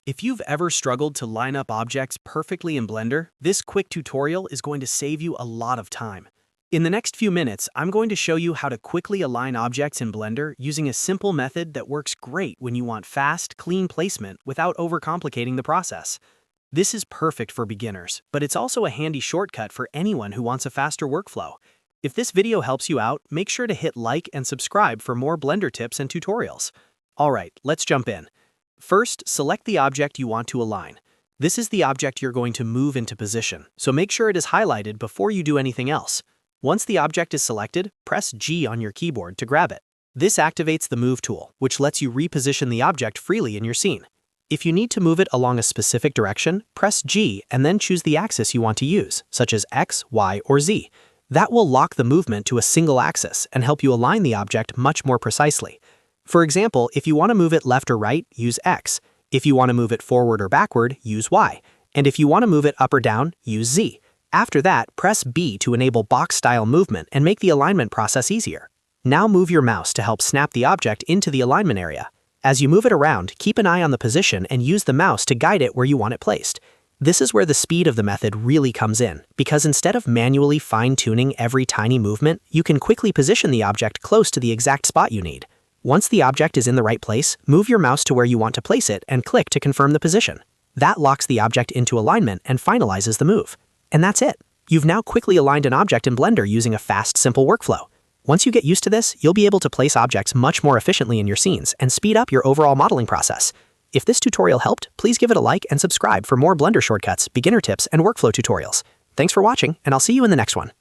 If you've ever struggled to line up objects perfectly in Blender, this quick tutorial is going to save you a lot of time. In the next few minutes, I'm going to show you how to quickly align objects in Blender using a simple method that works great when you want fast, clean placement without overcomplicating the process. This is perfect for beginners, but it's also a handy shortcut for anyone who wants a faster workflow. If this video helps you out, make sure to hit like and subscribe for more Blender tips and tutorials. Alright, let's jump in. First, select the object you want to align. This is the object you're going to move into position, so make sure it is highlighted before you do anything else. Once the object is selected, press G on your keyboard to grab it. This activates the Move tool, which lets you reposition the object freely in your scene. If you need to move it along a specific direction, press G and then choose the axis you want to use, such as X, Y, or Z. That will lock the movement to a single axis and help you align the object much more precisely. For example, if you want to move it left or right, use X. If you want to move it forward or backward, use Y. And if you want to move it up or down, use Z. After that, press B to enable box-style movement and make the alignment process easier. Now move your mouse to help snap the object into the alignment area. As you move it around, keep an eye on the position and use the mouse to guide it where you want it placed. This is where the speed of the method really comes in, because instead of manually fine-tuning every tiny movement, you can quickly position the object close to the exact spot you need. Once the object is in the right place, move your mouse to where you want to place it and click to confirm the position. That locks the object into alignment and finalizes the move. And that's it. You've now quickly aligned an object in Blender using a fast, simple workflow. Once you get used to this, you'll be able to place objects much more efficiently in your scenes and speed up your overall modeling process. If this tutorial helped, please give it a like and subscribe for more Blender shortcuts, beginner tips, and workflow tutorials. Thanks for watching, and I'll see you in the next one.